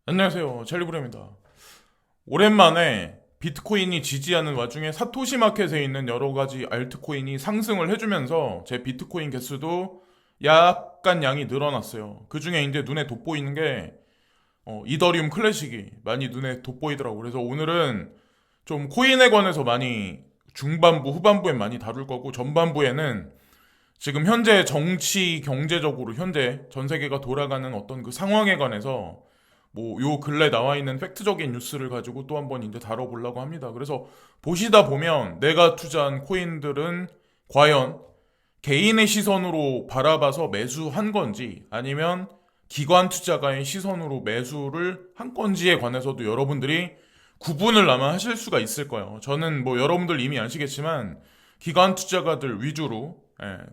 안녕하세요. 찰리브레입니다. 오랜만에 비트코인이 지지하는 와중에 사토시 마켓에 있는 여러 가지 알트코인이 상승을 해주면서 제 비트코인 개수도 약간 양이 늘어났어요. 그 중에 이제 눈에 돋보이는 게 이더리움 클래식이 많이 눈에 돋보이더라고요. 그래서 오늘은 좀 코인에 관해서 많이 중반부, 후반부엔 많이 다룰 거고 전반부에는 지금 현재 정치, 경제적으로 현재 전 세계가 돌아가는 어떤 그 상황에 관해서 뭐 요 근래 나와 있는 팩트적인 뉴스를 가지고 또 한번 이제 다뤄보려고 합니다. 그래서 보시다 보면 내가 투자한 코인들은 과연 개인의 시선으로 바라봐서 매수한 건지 아니면 기관 투자가의 시선으로 매수를 한 건지에 관해서도 여러분들이 구분을 아마 하실 수가 있을 거예요. 저는 뭐 여러분들 이미 아시겠지만 기관 투자가들 위주로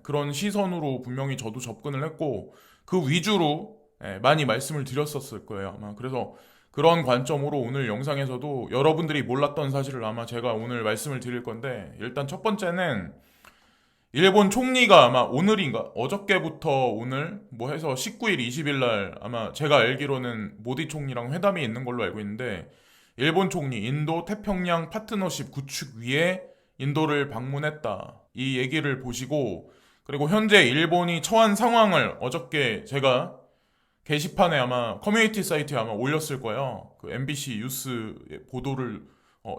그런 시선으로 분명히 저도 접근을 했고 그 위주로 많이 말씀을 드렸었을 거예요 아마. 그래서 그런 관점으로 오늘 영상에서도 여러분들이 몰랐던 사실을 아마 제가 오늘 말씀을 드릴 건데, 일단 첫 번째는 일본 총리가 아마 오늘인가 어저께부터 오늘 뭐 해서 19일 20일 날 아마 제가 알기로는 모디 총리랑 회담이 있는 걸로 알고 있는데, 일본 총리 인도 태평양 파트너십 구축 위에 인도를 방문했다 이 얘기를 보시고, 그리고 현재 일본이 처한 상황을 어저께 제가 게시판에 아마 커뮤니티 사이트에 아마 올렸을 거예요. 그 MBC 뉴스 보도를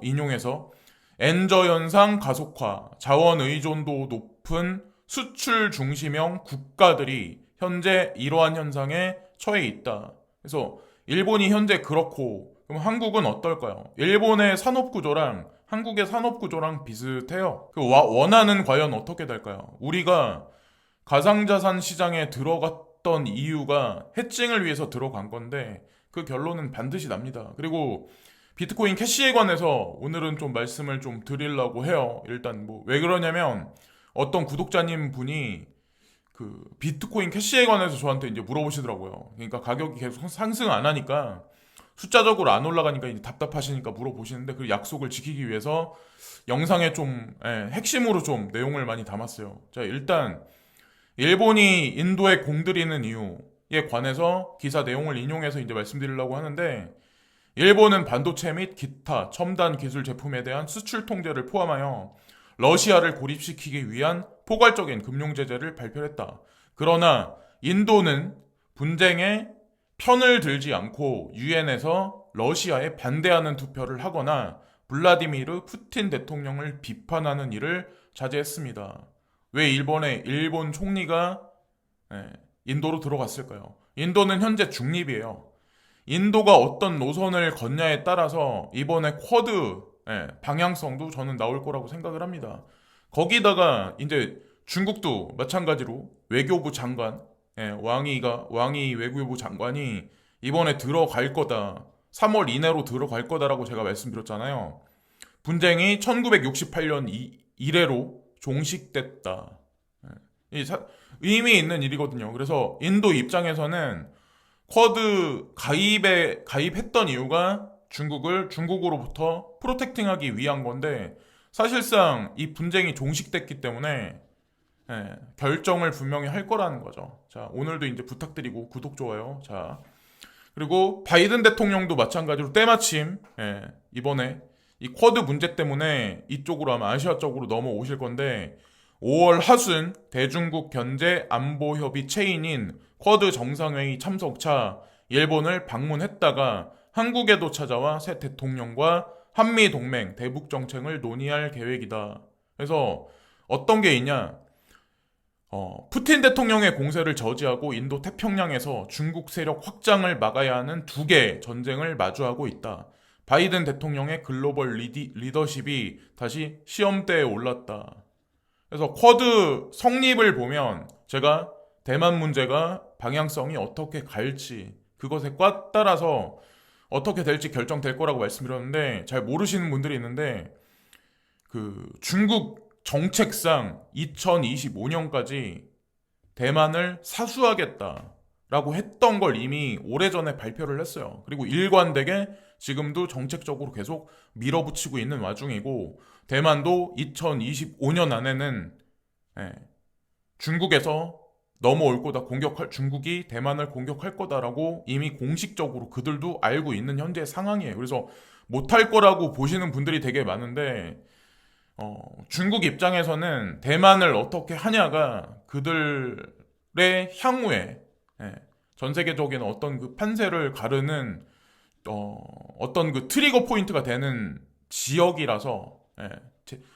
인용해서 엔저 현상 가속화, 자원 의존도 높은 수출 중심형 국가들이 현재 이러한 현상에 처해 있다. 그래서 일본이 현재 그렇고, 그럼 한국은 어떨까요? 일본의 산업 구조랑 한국의 산업 구조랑 비슷해요. 그 원하는 과연 어떻게 될까요? 우리가 가상자산 시장에 들어갔던 이유가 해칭을 위해서 들어간 건데 그 결론은 반드시 납니다. 그리고 비트코인 캐시에 관해서 오늘은 좀 말씀을 좀 드리려고 해요. 일단 뭐 왜 그러냐면 어떤 구독자님 분이 그 비트코인 캐시에 관해서 저한테 이제 물어보시더라고요. 그러니까 가격이 계속 상승 안 하니까 숫자적으로 안 올라가니까 이제 답답하시니까 물어보시는데, 그 약속을 지키기 위해서 영상에 좀 핵심으로 좀 내용을 많이 담았어요. 자, 일단 일본이 인도에 공들이는 이유에 관해서 기사 내용을 인용해서 이제 말씀드리려고 하는데, 일본은 반도체 및 기타 첨단 기술 제품에 대한 수출 통제를 포함하여 러시아를 고립시키기 위한 포괄적인 금융 제재를 발표했다. 그러나 인도는 분쟁에 편을 들지 않고 유엔에서 러시아에 반대하는 투표를 하거나 블라디미르 푸틴 대통령을 비판하는 일을 자제했습니다. 왜 일본 총리가 인도로 들어갔을까요? 인도는 현재 중립이에요. 인도가 어떤 노선을 걷냐에 따라서 이번에 쿼드 방향성도 저는 나올 거라고 생각을 합니다. 거기다가 이제 중국도 마찬가지로 외교부 장관, 왕이 외교부 장관이 이번에 들어갈 거다. 3월 이내로 들어갈 거다라고 제가 말씀드렸잖아요. 분쟁이 1968년 이래로 종식됐다. 의미 있는 일이거든요. 그래서 인도 입장에서는 쿼드 가입했던 이유가 중국으로부터 프로텍팅하기 위한 건데, 사실상 이 분쟁이 종식됐기 때문에 결정을 분명히 할 거라는 거죠. 자, 오늘도 이제 부탁드리고 구독 좋아요. 자, 그리고 바이든 대통령도 마찬가지로 때마침 이번에 이 쿼드 문제 때문에 이쪽으로 아마 아시아 쪽으로 넘어오실 건데, 5월 하순 대중국 견제 안보 협의 체인인 쿼드 정상회의 참석차 일본을 방문했다가 한국에도 찾아와 새 대통령과 한미 동맹 대북 정책을 논의할 계획이다. 그래서 어떤 게 있냐? 푸틴 대통령의 공세를 저지하고 인도 태평양에서 중국 세력 확장을 막아야 하는 두 개의 전쟁을 마주하고 있다. 바이든 대통령의 글로벌 리더십이 다시 시험대에 올랐다. 그래서 쿼드 성립을 보면 제가 대만 문제가 방향성이 어떻게 갈지 그것에 따라서 어떻게 될지 결정될 거라고 말씀드렸는데, 잘 모르시는 분들이 있는데 그 중국 정책상 2025년까지 대만을 사수하겠다라고 했던 걸 이미 오래전에 발표를 했어요. 그리고 일관되게 지금도 정책적으로 계속 밀어붙이고 있는 와중이고, 대만도 2025년 안에는 중국에서 넘어올 거다, 중국이 대만을 공격할 거다라고 이미 공식적으로 그들도 알고 있는 현재 상황이에요. 그래서 못할 거라고 보시는 분들이 되게 많은데 중국 입장에서는 대만을 어떻게 하냐가 그들의 향후에 예, 전 세계적인 어떤 그 판세를 가르는 어떤 그 트리거 포인트가 되는 지역이라서 예,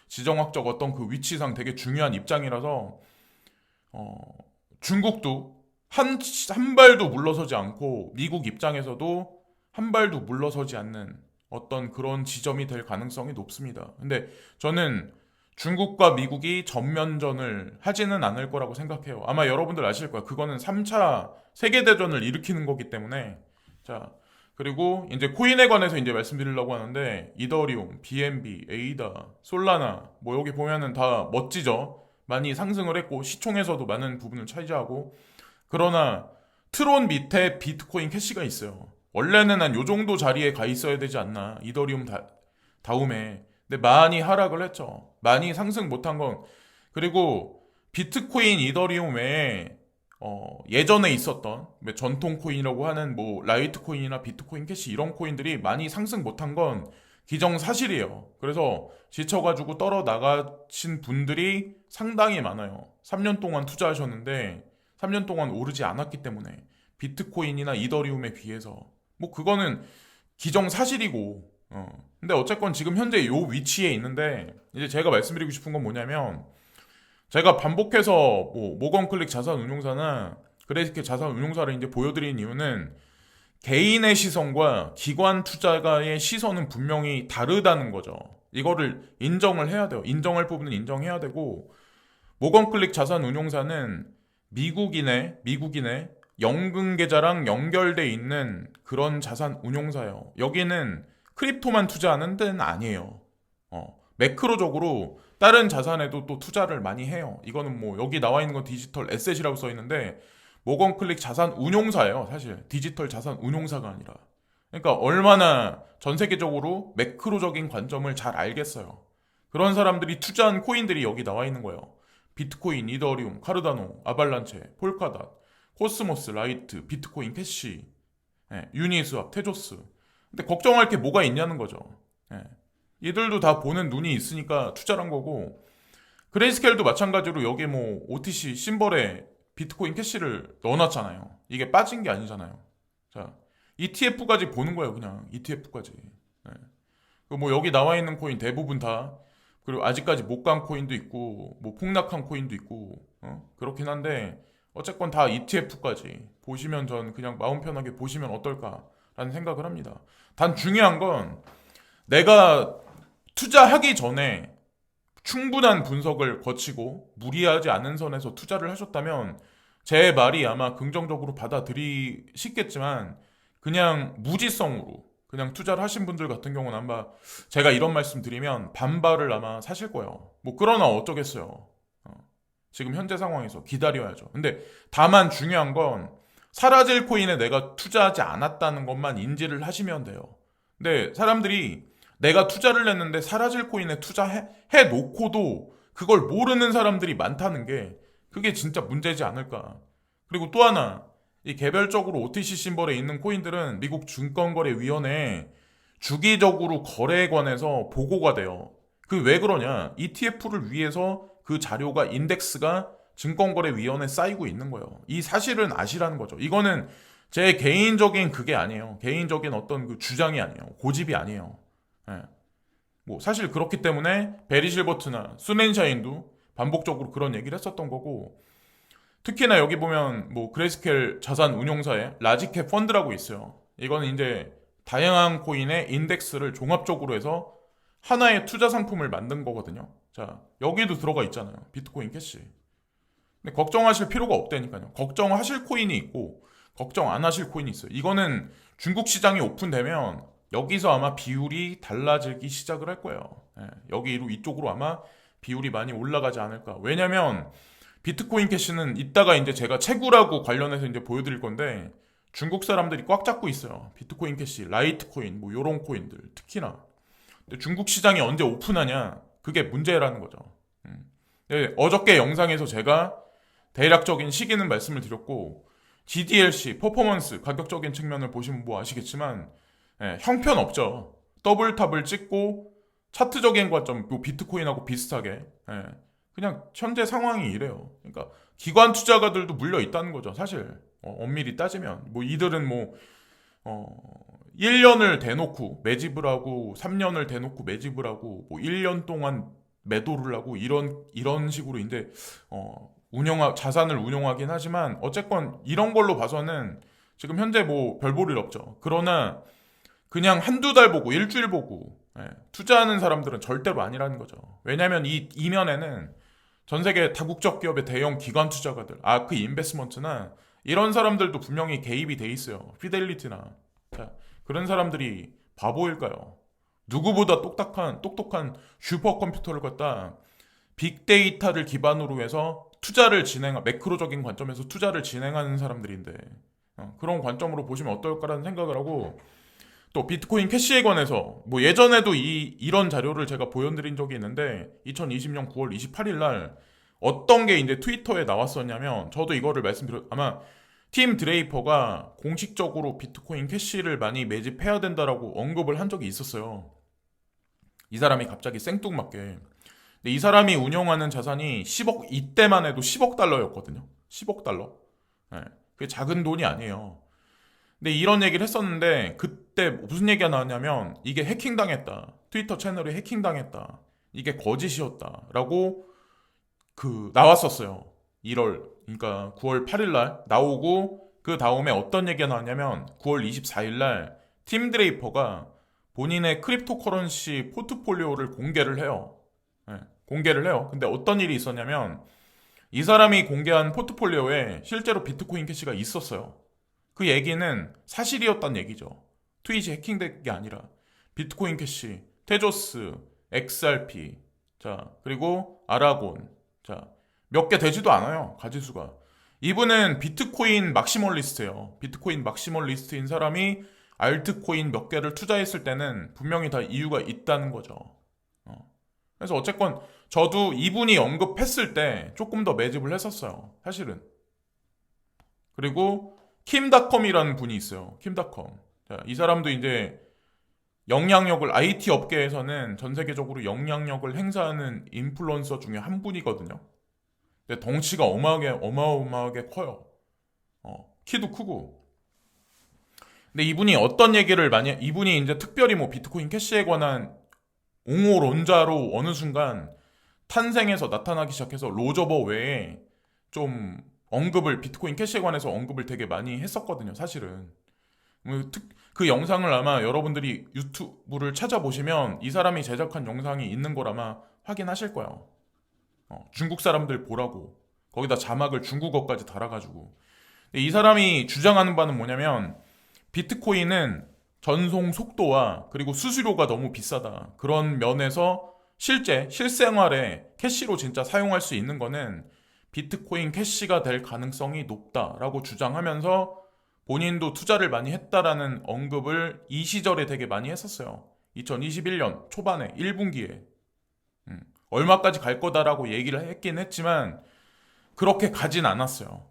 지정학적 어떤 그 위치상 되게 중요한 입장이라서 중국도 한 발도 물러서지 않고 미국 입장에서도 한 발도 물러서지 않는 어떤 그런 지점이 될 가능성이 높습니다. 근데 저는 중국과 미국이 전면전을 하지는 않을 거라고 생각해요. 아마 여러분들 아실 거야. 그거는 3차 세계대전을 일으키는 거기 때문에. 자, 그리고 이제 코인에 관해서 이제 말씀드리려고 하는데, 이더리움, BNB, 에이다, 솔라나, 뭐 여기 보면은 다 멋지죠? 많이 상승을 했고, 시총에서도 많은 부분을 차지하고, 그러나 트론 밑에 비트코인 캐시가 있어요. 원래는 한 요 정도 자리에 가 있어야 되지 않나. 이더리움 다음에. 근데 많이 하락을 했죠. 많이 상승 못한 건. 그리고 비트코인, 이더리움 외에 예전에 있었던 전통 코인이라고 하는 뭐 라이트코인이나 비트코인 캐시 이런 코인들이 많이 상승 못한 건 기정사실이에요. 그래서 지쳐가지고 떨어 나가신 분들이 상당히 많아요. 3년 동안 투자하셨는데 3년 동안 오르지 않았기 때문에 비트코인이나 이더리움에 비해서 뭐 그거는 기정사실이고 근데 어쨌건 지금 현재 요 위치에 있는데 이제 제가 말씀드리고 싶은 건 뭐냐면 제가 반복해서 뭐 모건클릭 자산운용사나 그레이스케일 자산운용사를 이제 보여드린 이유는 개인의 시선과 기관 투자가의 시선은 분명히 다르다는 거죠. 이거를 인정을 해야 돼요. 인정할 부분은 인정해야 되고 모건클릭 자산운용사는 미국인의 연금 계좌랑 연결돼 있는 그런 자산운용사예요. 여기는 크립토만 투자하는 데는 아니에요. 매크로적으로 다른 자산에도 또 투자를 많이 해요. 이거는 뭐 여기 나와 있는 건 디지털 에셋이라고 써 있는데 모건클릭 자산 운용사예요. 사실 디지털 자산 운용사가 아니라. 그러니까 얼마나 전 세계적으로 매크로적인 관점을 잘 알겠어요. 그런 사람들이 투자한 코인들이 여기 나와 있는 거예요. 비트코인, 이더리움, 카르다노, 아발란체, 폴카닷, 코스모스, 라이트, 비트코인 캐시, 유니스왑, 테조스. 근데 걱정할 게 뭐가 있냐는 거죠. 이들도 다 보는 눈이 있으니까 투자를 한 거고 그레이스케일도 마찬가지로 여기에 뭐 OTC 심벌에 비트코인 캐시를 넣어놨잖아요. 이게 빠진 게 아니잖아요. 자, ETF까지 보는 거예요. 그냥 ETF까지. 뭐 여기 나와 있는 코인 대부분 다 그리고 아직까지 못 간 코인도 있고 뭐 폭락한 코인도 있고 그렇긴 한데 어쨌건 다 ETF까지 보시면 전 그냥 마음 편하게 보시면 어떨까라는 생각을 합니다. 단 중요한 건 내가 투자하기 전에 충분한 분석을 거치고 무리하지 않은 선에서 투자를 하셨다면 제 말이 아마 긍정적으로 받아들이시겠지만 그냥 무지성으로 그냥 투자를 하신 분들 같은 경우는 아마 제가 이런 말씀 드리면 반발을 아마 사실 거예요. 뭐 그러나 어쩌겠어요. 지금 현재 상황에서 기다려야죠. 근데 다만 중요한 건 사라질 코인에 내가 투자하지 않았다는 것만 인지를 하시면 돼요. 근데 사람들이 내가 투자를 했는데 사라질 코인에 투자해 놓고도 그걸 모르는 사람들이 많다는 게 그게 진짜 문제지 않을까. 그리고 또 하나 이 개별적으로 OTC 심벌에 있는 코인들은 미국 증권거래위원회에 주기적으로 거래관에서 보고가 돼요. 그 왜 그러냐? ETF를 위해서 그 자료가 인덱스가 증권거래위원회에 쌓이고 있는 거예요. 이 사실은 아시라는 거죠. 이거는 제 개인적인 그게 아니에요. 개인적인 어떤 그 주장이 아니에요. 고집이 아니에요. 뭐 사실 그렇기 때문에 베리 실버트나 순앤샤인도 반복적으로 그런 얘기를 했었던 거고 특히나 여기 보면 뭐 그레이스케일 자산 운용사에 라지캡 펀드라고 있어요. 이거는 이제 다양한 코인의 인덱스를 종합적으로 해서 하나의 투자 상품을 만든 거거든요. 자, 여기도 들어가 있잖아요. 비트코인 캐시. 근데 걱정하실 필요가 없다니까요. 걱정하실 코인이 있고 걱정 안 하실 코인이 있어요. 이거는 중국 시장이 오픈되면 여기서 아마 비율이 달라지기 시작을 할 거예요. 여기로 이쪽으로 아마 비율이 많이 올라가지 않을까. 왜냐면 비트코인 캐시는 이따가 이제 제가 채굴하고 관련해서 이제 보여드릴 건데 중국 사람들이 꽉 잡고 있어요. 비트코인 캐시, 라이트코인, 뭐 요런 코인들 특히나. 근데 중국 시장이 언제 오픈하냐? 그게 문제라는 거죠. 어저께 영상에서 제가 대략적인 시기는 말씀을 드렸고 GDLC 퍼포먼스 가격적인 측면을 보시면 뭐 아시겠지만 형편없죠. 더블탑을 찍고 차트적인 관점 뭐 비트코인하고 비슷하게 그냥 현재 상황이 이래요. 그러니까 기관 투자가들도 물려 있다는 거죠. 사실 엄밀히 따지면 뭐 이들은 뭐 1년을 대놓고 매집을 하고 3년을 대놓고 매집을 하고 뭐 1년 동안 매도를 하고 이런 식으로 이제 자산을 운용하긴 하지만 어쨌건 이런 걸로 봐서는 지금 현재 뭐 별 볼 일 없죠. 그러나 그냥 한두 달 보고 일주일 보고 투자하는 사람들은 절대로 아니라는 거죠. 왜냐하면 이 이면에는 전 세계 다국적 기업의 대형 기관 투자가들, 아크 인베스먼트나 이런 사람들도 분명히 개입이 돼 있어요. 피델리티나 자, 그런 사람들이 바보일까요? 누구보다 똑똑한 슈퍼컴퓨터를 갖다 빅데이터를 기반으로 해서 매크로적인 관점에서 투자를 진행하는 사람들인데 그런 관점으로 보시면 어떨까라는 생각을 하고 또 비트코인 캐시에 관해서 뭐 예전에도 이런 자료를 제가 보여드린 적이 있는데 2020년 9월 28일 날 어떤 게 이제 트위터에 나왔었냐면 저도 이거를 아마 팀 드레이퍼가 공식적으로 비트코인 캐시를 많이 매집해야 된다라고 언급을 한 적이 있었어요. 이 사람이 갑자기 생뚱맞게. 근데 이 사람이 운영하는 자산이 10억, 이때만 해도 10억 달러였거든요. 10억 달러. 그게 작은 돈이 아니에요. 근데 이런 얘기를 했었는데 그때 무슨 얘기가 나왔냐면 이게 해킹당했다. 트위터 채널이 해킹당했다. 이게 거짓이었다라고 나왔었어요. 그러니까 9월 8일 날 나오고 그 다음에 어떤 얘기가 나왔냐면 9월 24일 날 팀 드레이퍼가 본인의 크립토커런시 포트폴리오를 공개를 해요. 공개를 해요. 근데 어떤 일이 있었냐면 이 사람이 공개한 포트폴리오에 실제로 비트코인 캐시가 있었어요. 그 얘기는 사실이었단 얘기죠. 트윗이 해킹된 게 아니라 비트코인 캐시, 테조스, XRP, 자 그리고 아라곤, 자 몇 개 되지도 않아요. 가지수가. 이분은 비트코인 막시멀리스트예요. 비트코인 막시멀리스트인 사람이 알트코인 몇 개를 투자했을 때는 분명히 다 이유가 있다는 거죠. 그래서 어쨌건 저도 이분이 언급했을 때 조금 더 매집을 했었어요. 사실은. 그리고 킴닷컴이라는 분이 있어요. 킴닷컴. 이 사람도 이제 IT 업계에서는 전 세계적으로 영향력을 행사하는 인플루언서 중에 한 분이거든요. 근데 덩치가 어마어마하게 커요. 키도 크고. 근데 이분이 이제 특별히 뭐 비트코인 캐시에 관한 옹호론자로 어느 순간 탄생해서 나타나기 시작해서 로저버 외에 좀 비트코인 캐시에 관해서 언급을 되게 많이 했었거든요, 사실은. 그 영상을 아마 여러분들이 유튜브를 찾아보시면 이 사람이 제작한 영상이 있는 걸 아마 확인하실 거예요. 중국 사람들 보라고. 거기다 자막을 중국어까지 달아가지고. 근데 이 사람이 주장하는 바는 뭐냐면 비트코인은 전송 속도와 그리고 수수료가 너무 비싸다. 그런 면에서 실생활에 캐시로 진짜 사용할 수 있는 거는 비트코인 캐시가 될 가능성이 높다라고 주장하면서 본인도 투자를 많이 했다라는 언급을 이 시절에 되게 많이 했었어요. 2021년 초반에 1분기에 얼마까지 갈 거다라고 얘기를 했긴 했지만 그렇게 가진 않았어요.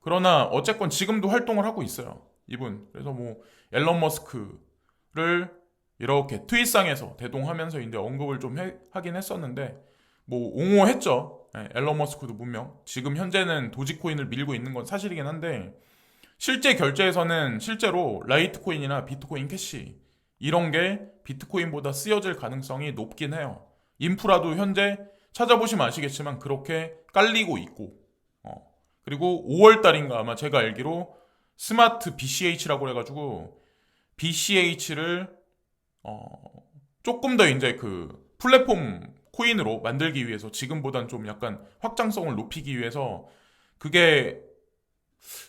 그러나 어쨌건 지금도 활동을 하고 있어요. 이분. 그래서 뭐 앨런 머스크를 이렇게 트윗상에서 대동하면서 이제 언급을 좀 하긴 했었는데 뭐 옹호했죠. 앨런 머스크도 분명 지금 현재는 도지코인을 밀고 있는 건 사실이긴 한데 실제 결제에서는 실제로 라이트코인이나 비트코인 캐시 이런 게 비트코인보다 쓰여질 가능성이 높긴 해요. 인프라도 현재 찾아보시면 아시겠지만 그렇게 깔리고 있고 그리고 5월달인가 아마 제가 알기로 스마트 BCH라고 해가지고 BCH를 조금 더 이제 그 플랫폼 코인으로 만들기 위해서 지금보단 좀 약간 확장성을 높이기 위해서 그게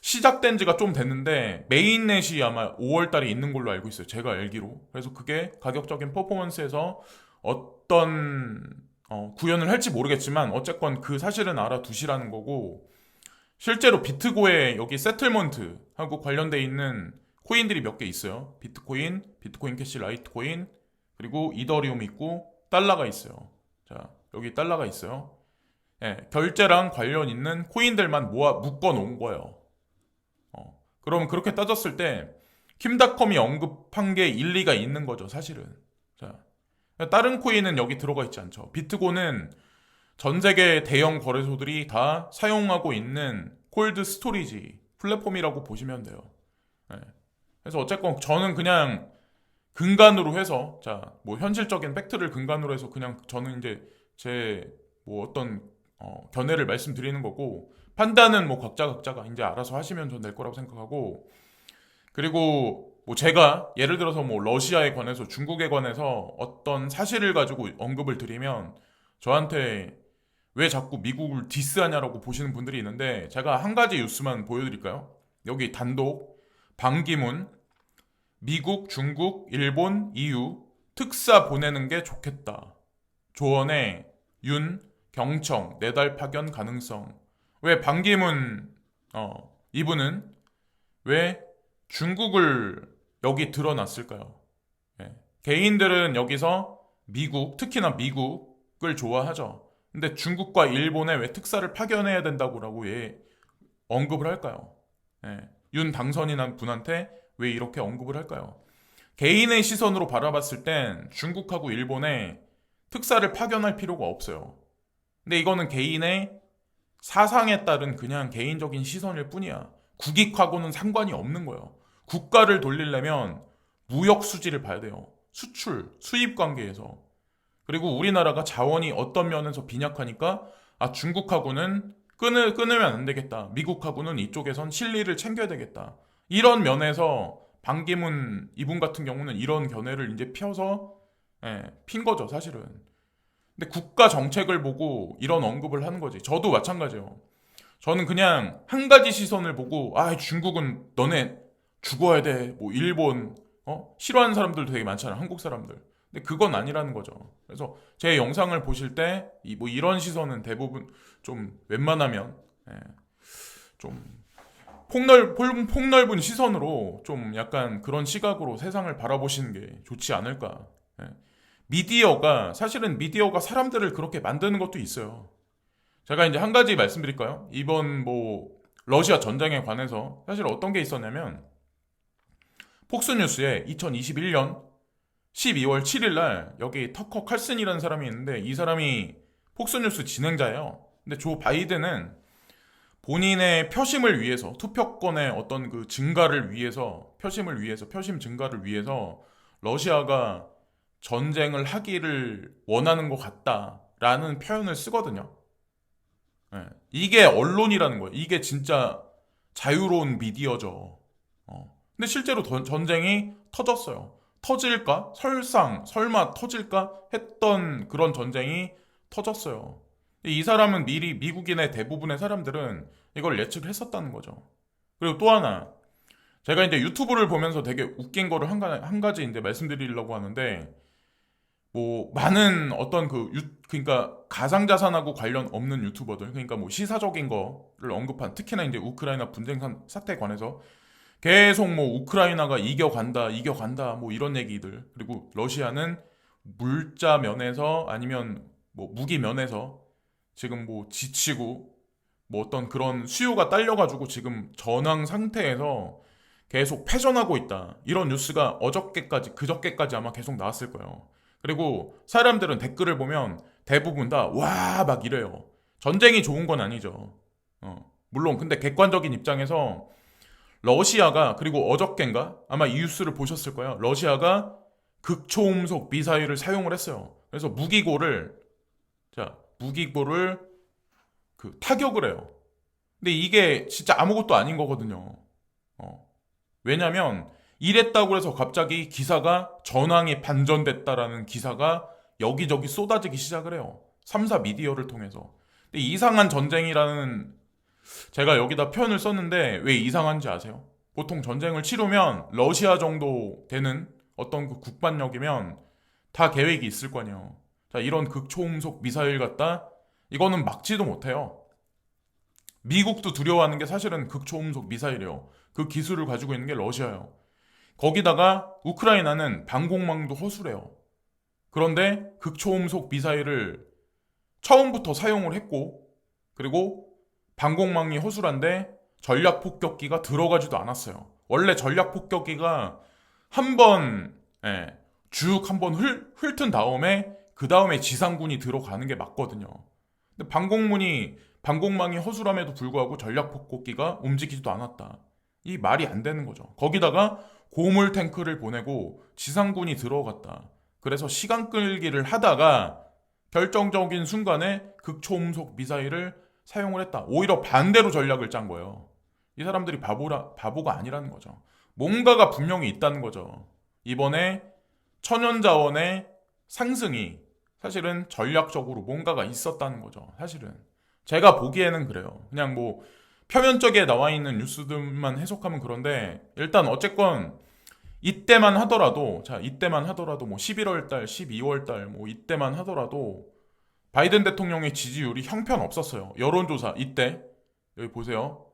시작된 지가 좀 됐는데 메인넷이 아마 5월달에 있는 걸로 알고 있어요. 제가 알기로. 그래서 그게 가격적인 퍼포먼스에서 어떤 구현을 할지 모르겠지만 어쨌건 그 사실은 알아두시라는 거고 실제로 비트고에 여기 세틀먼트하고 관련돼 있는 코인들이 몇 개 있어요. 비트코인, 비트코인 캐시, 라이트코인 그리고 이더리움 있고 달러가 있어요. 자 여기 달러가 있어요. 결제랑 관련 있는 코인들만 모아 묶어 놓은 거예요. 그럼 그렇게 따졌을 때 킴닷컴이 언급한 게 일리가 있는 거죠, 사실은. 자, 다른 코인은 여기 들어가 있지 않죠. 비트고는 전 세계 대형 거래소들이 다 사용하고 있는 콜드 스토리지 플랫폼이라고 보시면 돼요. 예. 그래서 어쨌건 저는 그냥 근간으로 해서, 자, 뭐 현실적인 팩트를 근간으로 해서 그냥 저는 이제 제 뭐 어떤 견해를 말씀드리는 거고, 판단은 뭐 각자가 이제 알아서 하시면 전 될 거라고 생각하고, 그리고 뭐 제가 예를 들어서 뭐 러시아에 관해서, 중국에 관해서 어떤 사실을 가지고 언급을 드리면 저한테 왜 자꾸 미국을 디스하냐라고 보시는 분들이 있는데, 제가 한 가지 뉴스만 보여드릴까요? 여기 단독 반기문 미국, 중국, 일본, EU 특사 보내는 게 좋겠다. 조언에 윤, 경청, 4달 파견 가능성. 왜 반기문 이분은 왜 중국을 여기 드러났을까요? 예. 개인들은 여기서 미국, 특히나 미국을 좋아하죠. 근데 중국과 일본에 왜 특사를 파견해야 된다고 왜 언급을 할까요? 예. 윤 당선인한 분한테 왜 이렇게 언급을 할까요? 개인의 시선으로 바라봤을 땐 중국하고 일본에 특사를 파견할 필요가 없어요. 근데 이거는 개인의 사상에 따른 그냥 개인적인 시선일 뿐이야. 국익하고는 상관이 없는 거예요. 국가를 돌리려면 무역 수지를 봐야 돼요. 수출, 수입 관계에서. 그리고 우리나라가 자원이 어떤 면에서 빈약하니까 중국하고는 끊으면 안 되겠다. 미국하고는 이쪽에선 실리를 챙겨야 되겠다. 이런 면에서 반기문 이분 같은 경우는 이런 견해를 이제 펴서 핀 거죠, 사실은. 근데 국가 정책을 보고 이런 언급을 하는 거지. 저도 마찬가지예요. 저는 그냥 한 가지 시선을 보고 중국은 너네 죽어야 돼. 뭐 일본 싫어하는 사람들도 되게 많잖아. 한국 사람들. 근데 그건 아니라는 거죠. 그래서 제 영상을 보실 때 뭐 이런 시선은 대부분 좀 웬만하면 좀 폭넓은 시선으로 좀 약간 그런 시각으로 세상을 바라보시는 게 좋지 않을까. 사실은 미디어가 사람들을 그렇게 만드는 것도 있어요. 제가 이제 한 가지 말씀드릴까요? 이번 뭐 러시아 전쟁에 관해서 사실 어떤 게 있었냐면, 폭스뉴스에 2021년 12월 7일 날 여기 터커 칼슨이라는 사람이 있는데, 이 사람이 폭스뉴스 진행자예요. 근데 조 바이든은 본인의 표심을 위해서, 투표권의 어떤 그 증가를 위해서, 표심 증가를 위해서 러시아가 전쟁을 하기를 원하는 것 같다라는 표현을 쓰거든요. 이게 언론이라는 거예요. 이게 진짜 자유로운 미디어죠. 근데 실제로 전쟁이 터졌어요. 터질까? 설마 터질까? 했던 그런 전쟁이 터졌어요. 이 사람은 미리, 미국인의 대부분의 사람들은 이걸 예측을 했었다는 거죠. 그리고 또 하나, 제가 이제 유튜브를 보면서 되게 웃긴 거를 한 가지 이제 말씀드리려고 하는데, 뭐 많은 어떤 그러니까 가상자산하고 관련 없는 유튜버들, 그러니까 뭐 시사적인 거를 언급한, 특히나 이제 우크라이나 분쟁 사태에 관해서 계속 뭐 우크라이나가 이겨간다 뭐 이런 얘기들, 그리고 러시아는 물자 면에서 아니면 뭐 무기 면에서 지금 뭐 지치고 뭐 어떤 그런 수요가 딸려가지고 지금 전황 상태에서 계속 패전하고 있다, 이런 뉴스가 그저께까지 아마 계속 나왔을 거예요. 그리고 사람들은 댓글을 보면 대부분 다 와 막 이래요. 전쟁이 좋은 건 아니죠. 물론 근데 객관적인 입장에서 러시아가, 그리고 어저껜가 아마 이 뉴스를 보셨을 거예요. 러시아가 극초음속 미사일을 사용을 했어요. 그래서 무기고를 타격을 해요. 근데 이게 진짜 아무것도 아닌 거거든요. 왜냐면 이랬다고 해서 갑자기 기사가 전황이 반전됐다라는 기사가 여기저기 쏟아지기 시작을 해요. 3사 미디어를 통해서. 근데 이상한 전쟁이라는, 제가 여기다 표현을 썼는데 왜 이상한지 아세요? 보통 전쟁을 치르면 러시아 정도 되는 어떤 그 국반력이면 다 계획이 있을 거 아니에요. 자, 이런 극초음속 미사일 갖다 이거는 막지도 못해요. 미국도 두려워하는 게 사실은 극초음속 미사일이에요. 그 기술을 가지고 있는 게 러시아예요. 거기다가 우크라이나는 방공망도 허술해요. 그런데 극초음속 미사일을 처음부터 사용을 했고, 그리고 방공망이 허술한데 전략 폭격기가 들어가지도 않았어요. 원래 전략 폭격기가 한번 쭉 한번 훑은 다음에 그 다음에 지상군이 들어가는 게 맞거든요. 근데 방공망이 허술함에도 불구하고 전략 폭격기가 움직이지도 않았다. 이 말이 안 되는 거죠. 거기다가 고물 탱크를 보내고 지상군이 들어갔다. 그래서 시간 끌기를 하다가 결정적인 순간에 극초음속 미사일을 사용을 했다. 오히려 반대로 전략을 짠 거예요. 이 사람들이 바보가 아니라는 거죠. 뭔가가 분명히 있다는 거죠. 이번에 천연자원의 상승이 사실은 전략적으로 뭔가가 있었다는 거죠. 사실은. 제가 보기에는 그래요. 그냥 뭐 표면적에 나와 있는 뉴스들만 해석하면 그런데 일단 어쨌건 이때만 하더라도 뭐 11월 달, 12월 달 뭐 이때만 하더라도 바이든 대통령의 지지율이 형편없었어요. 여론조사 이때 여기 보세요.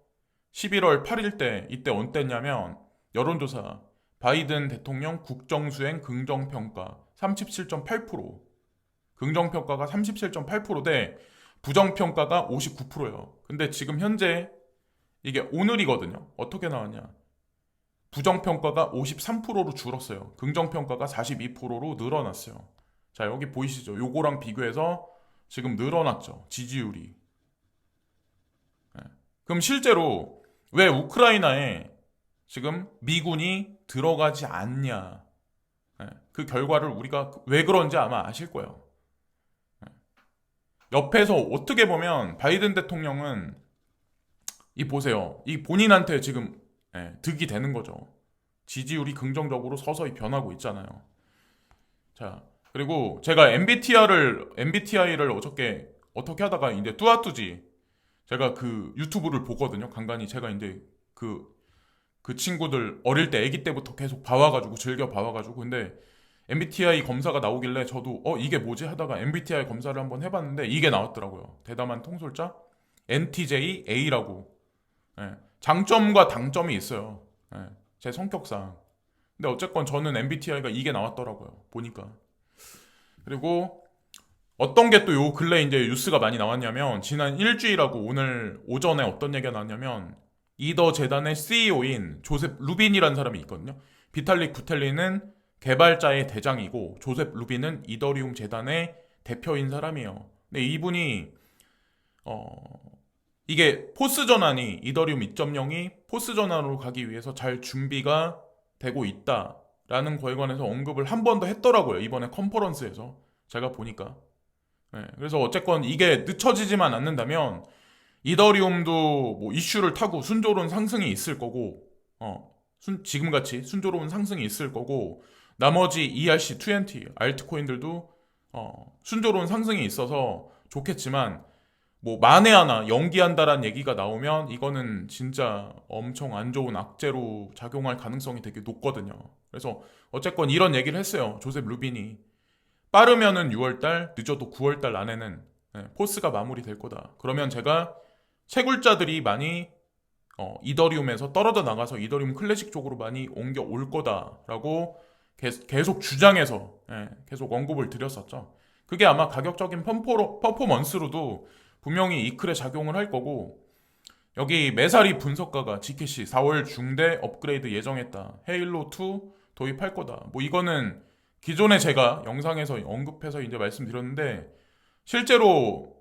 11월 8일 때 이때 언땠냐면 여론조사 바이든 대통령 국정수행 긍정평가 37.8%, 긍정평가가 37.8%대 부정평가가 59%예요. 근데 지금 현재 이게 오늘이거든요. 어떻게 나왔냐? 부정평가가 53%로 줄었어요. 긍정평가가 42%로 늘어났어요. 자, 여기 보이시죠? 요거랑 비교해서 지금 늘어났죠. 지지율이. 그럼 실제로 왜 우크라이나에 지금 미군이 들어가지 않냐? 그 결과를 우리가 왜 그런지 아마 아실 거예요. 옆에서 어떻게 보면 바이든 대통령은 이 보세요. 이 본인한테 지금 득이 되는 거죠. 지지율이 긍정적으로 서서히 변하고 있잖아요. 자, 그리고 제가 MBTI를 어떻게 하다가 이제 뚜아뚜지 제가 그 유튜브를 보거든요. 간간히 제가 이제 그 친구들 어릴 때 아기 때부터 계속 봐와가지고 즐겨 봐와가지고 근데 MBTI 검사가 나오길래 저도 이게 뭐지 하다가 MBTI 검사를 한번 해봤는데 이게 나왔더라고요. 대담한 통솔자 NTJ-A라고. 장점과 단점이 있어요. 제 성격상. 근데 어쨌건 저는 MBTI가 이게 나왔더라고요. 보니까. 그리고 어떤 게 또 요 근래 이제 뉴스가 많이 나왔냐면 지난 일주일하고 오늘 오전에 어떤 얘기가 나왔냐면 이더 재단의 CEO인 조셉 루빈이라는 사람이 있거든요. 비탈릭 부텔리는 개발자의 대장이고 조셉 루빈은 이더리움 재단의 대표인 사람이에요. 근데 이분이 이게 포스 전환이 이더리움 2.0이 포스 전환으로 가기 위해서 잘 준비가 되고 있다라는 거에 관해서 언급을 한 번 더 했더라고요. 이번에 컨퍼런스에서 제가 보니까. 그래서 어쨌건 이게 늦춰지지만 않는다면 이더리움도 뭐 이슈를 타고 순조로운 상승이 있을 거고 지금같이 순조로운 상승이 있을 거고 나머지 ERC20 알트코인들도 순조로운 상승이 있어서 좋겠지만 뭐 만에 하나 연기한다란 얘기가 나오면 이거는 진짜 엄청 안 좋은 악재로 작용할 가능성이 되게 높거든요. 그래서 어쨌건 이런 얘기를 했어요. 조셉 루빈이. 빠르면은 6월달, 늦어도 9월달 안에는 포스가 마무리될 거다. 그러면 제가 채굴자들이 많이 이더리움에서 떨어져 나가서 이더리움 클래식 쪽으로 많이 옮겨올 거다라고 계속 주장해서 계속 언급을 드렸었죠. 그게 아마 가격적인 퍼포먼스로도 분명히 이클에 작용을 할 거고 여기 메사리 분석가가 지켓이 4월 중대 업그레이드 예정했다. 헤일로2 도입할 거다. 뭐 이거는 기존에 제가 영상에서 언급해서 이제 말씀드렸는데 실제로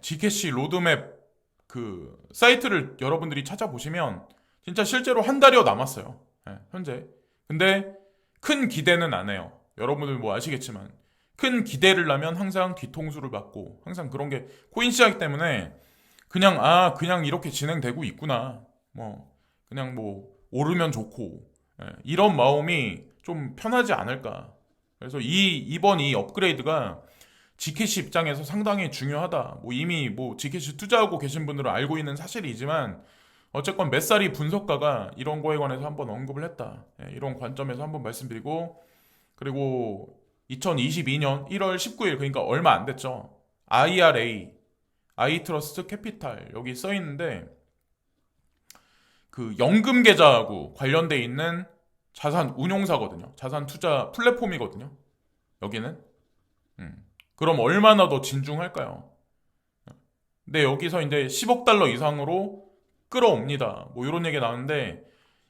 지켓이 로드맵 그 사이트를 여러분들이 찾아보시면 진짜 실제로 한 달여 남았어요. 현재. 근데 큰 기대는 안 해요. 여러분들 뭐 아시겠지만 큰 기대를 하면 항상 뒤통수를 맞고 항상 그런 게 코인 시장 때문에 그냥 이렇게 진행되고 있구나. 뭐 그냥 뭐 오르면 좋고 이런 마음이 좀 편하지 않을까. 그래서 이번 이 업그레이드가 지켓이 입장에서 상당히 중요하다. 뭐 이미 뭐 지켓이 투자하고 계신 분들은 알고 있는 사실이지만 어쨌건 메사리 분석가가 이런 거에 관해서 한번 언급을 했다. 이런 관점에서 한번 말씀드리고 그리고 2022년 1월 19일 그러니까 얼마 안 됐죠. IRA, 아이트러스트 캐피탈 여기 써 있는데 그 연금 계좌하고 관련돼 있는 자산 운용사거든요. 자산 투자 플랫폼이거든요. 여기는. 그럼 얼마나 더 진중할까요? 근데 여기서 이제 10억 달러 이상으로 끌어옵니다. 뭐 이런 얘기 나오는데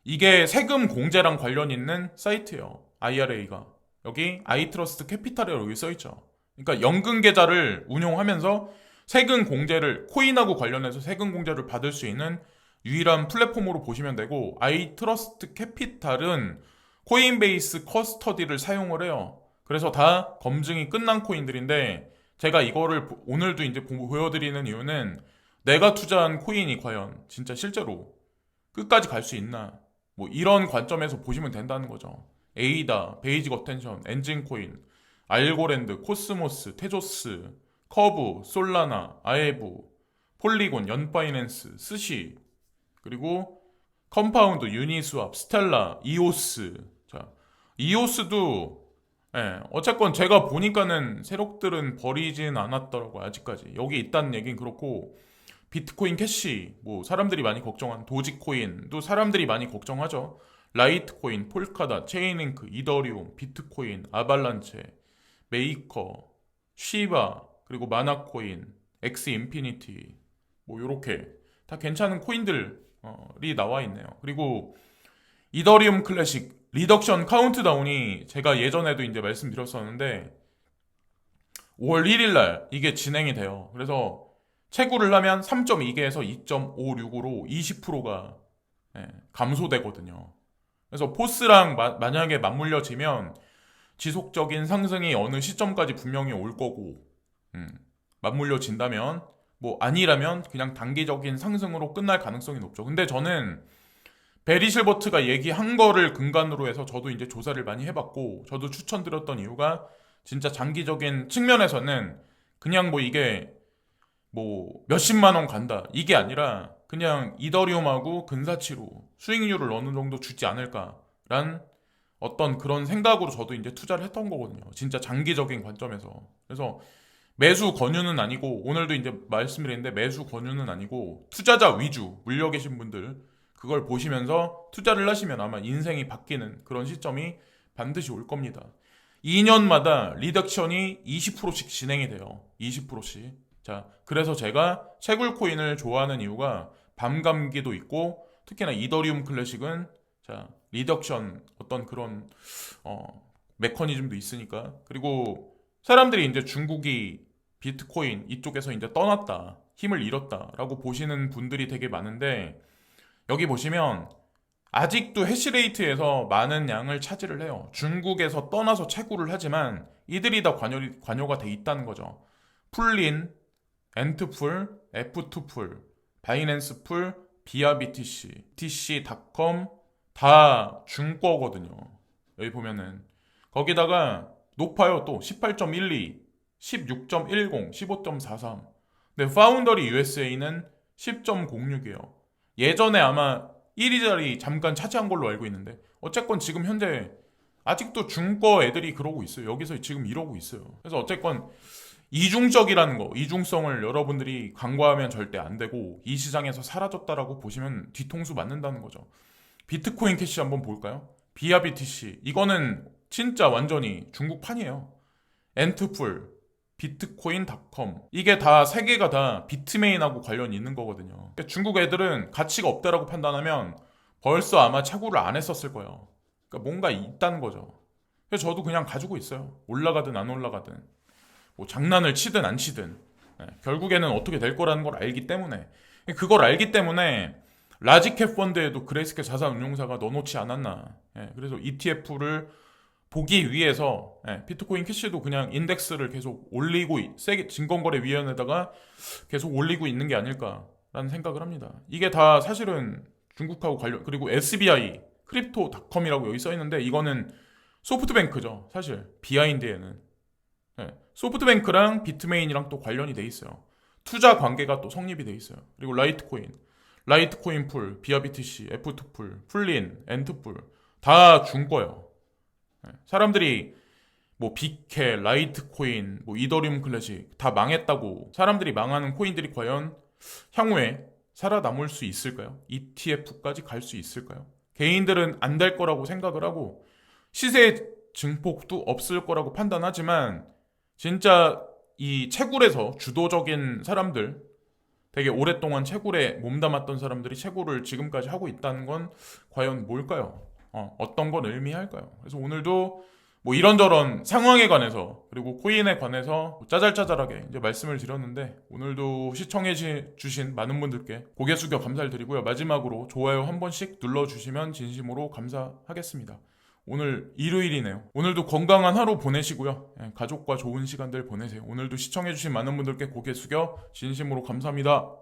이게 세금 공제랑 관련 있는 사이트예요. IRA가. 여기 아이트러스트 캐피탈이라고 여기 써있죠. 그러니까 연금 계좌를 운용하면서 세금 공제를 코인하고 관련해서 세금 공제를 받을 수 있는 유일한 플랫폼으로 보시면 되고 아이트러스트 캐피탈은 코인베이스 커스터디를 사용을 해요. 그래서 다 검증이 끝난 코인들인데 제가 이거를 오늘도 이제 보여드리는 이유는 내가 투자한 코인이 과연 진짜 실제로 끝까지 갈 수 있나 뭐 이런 관점에서 보시면 된다는 거죠. 에이다, 베이직 어텐션, 엔진코인, 알고랜드, 코스모스, 테조스, 커브, 솔라나, 아에브, 폴리곤, 연파이낸스, 스시, 그리고 컴파운드, 유니스왑, 스텔라, 이오스. 자, 이오스도 어쨌건 제가 보니까는 세력들은 버리진 않았더라고요, 아직까지. 여기 있다는 얘긴 그렇고 비트코인 캐시, 뭐 사람들이 많이 걱정한 도지코인도 사람들이 많이 걱정하죠. 라이트코인, 폴카다, 체인링크, 이더리움, 비트코인, 아발란체, 메이커, 쉬바, 그리고 마나코인, 엑스 인피니티, 뭐 요렇게 다 괜찮은 코인들이 나와 있네요. 그리고 이더리움 클래식 리덕션 카운트다운이 제가 예전에도 이제 말씀드렸었는데 5월 1일 날 이게 진행이 돼요. 그래서 채굴을 하면 3.2개에서 2.56으로 20%가 감소되거든요. 그래서 포스랑 만약에 맞물려지면 지속적인 상승이 어느 시점까지 분명히 올 거고 맞물려진다면 뭐 아니라면 그냥 단기적인 상승으로 끝날 가능성이 높죠. 근데 저는 베리 실버트가 얘기한 거를 근간으로 해서 저도 이제 조사를 많이 해봤고 저도 추천드렸던 이유가 진짜 장기적인 측면에서는 그냥 뭐 이게 뭐 몇십만 원 간다 이게 아니라 그냥 이더리움하고 근사치로 수익률을 어느 정도 주지 않을까란 어떤 그런 생각으로 저도 이제 투자를 했던 거거든요. 진짜 장기적인 관점에서. 그래서 매수 권유는 아니고 오늘도 이제 말씀드렸는데 매수 권유는 아니고 투자자 위주 물려 계신 분들 그걸 보시면서 투자를 하시면 아마 인생이 바뀌는 그런 시점이 반드시 올 겁니다. 2년마다 리덕션이 20%씩 진행이 돼요. 20%씩. 자, 그래서 제가 채굴 코인을 좋아하는 이유가 밤감기도 있고 특히나 이더리움 클래식은 자, 리덕션 어떤 그런 메커니즘도 있으니까. 그리고 사람들이 이제 중국이 비트코인 이쪽에서 이제 떠났다, 힘을 잃었다라고 보시는 분들이 되게 많은데 여기 보시면 아직도 해시레이트에서 많은 양을 차지를 해요. 중국에서 떠나서 채굴을 하지만 이들이 다 관여가 돼 있다는 거죠. 풀린, 엔트풀, F2풀, 바이낸스풀, 비아BTC, BTC.com 다 중거거든요. 여기 보면은 거기다가 높아요. 또 18.12, 16.10, 15.43. 근데 파운더리 USA는 10.06이에요. 예전에 아마 1위 자리 잠깐 차지한 걸로 알고 있는데 어쨌건 지금 현재 아직도 중거 애들이 그러고 있어요. 여기서 지금 이러고 있어요. 그래서 어쨌건 이중적이라는 거, 이중성을 여러분들이 간과하면 절대 안 되고 이 시장에서 사라졌다라고 보시면 뒤통수 맞는다는 거죠. 비트코인 캐시 한번 볼까요? 비아BTC 이거는 진짜 완전히 중국판이에요. 엔트풀, 비트코인.com 이게 다 세 개가 다 비트메인하고 관련이 있는 거거든요. 그러니까 중국 애들은 가치가 없다라고 판단하면 벌써 아마 채굴을 안 했었을 거예요. 그러니까 뭔가 있다는 거죠. 그래서 저도 그냥 가지고 있어요. 올라가든 안 올라가든 뭐 장난을 치든 안 치든 결국에는 어떻게 될 거라는 걸 알기 때문에 그걸 알기 때문에 라지캡 펀드에도 그레이스케 자산운용사가 넣어놓지 않았나. 그래서 ETF를 보기 위해서 비트코인 캐시도 그냥 인덱스를 계속 올리고 세계 증권거래위원회에다가 계속 올리고 있는 게 아닐까라는 생각을 합니다. 이게 다 사실은 중국하고 관련 그리고 SBI 크립토닷컴이라고 여기 써 있는데 이거는 소프트뱅크죠. 사실 비하인드에는 소프트뱅크랑 비트메인이랑 또 관련이 돼 있어요. 투자 관계가 또 성립이 돼 있어요. 그리고 라이트코인 풀, 비아BTC, F2풀, 풀린, 엔트풀 다 중거예요. 사람들이 뭐 비캐, 라이트코인, 뭐 이더리움 클래식 다 망했다고 사람들이 망하는 코인들이 과연 향후에 살아남을 수 있을까요? ETF까지 갈 수 있을까요? 개인들은 안 될 거라고 생각을 하고 시세 증폭도 없을 거라고 판단하지만 진짜 이 채굴에서 주도적인 사람들 되게 오랫동안 채굴에 몸담았던 사람들이 채굴을 지금까지 하고 있다는 건 과연 뭘까요? 어떤 건 의미할까요? 그래서 오늘도 뭐 이런저런 상황에 관해서 그리고 코인에 관해서 짜잘짜잘하게 이제 말씀을 드렸는데, 오늘도 시청해 주신 많은 분들께 고개 숙여 감사를 드리고요. 마지막으로 좋아요 한 번씩 눌러주시면 진심으로 감사하겠습니다. 오늘 일요일이네요. 오늘도 건강한 하루 보내시고요. 가족과 좋은 시간들 보내세요. 오늘도 시청해주신 많은 분들께 고개 숙여 진심으로 감사합니다.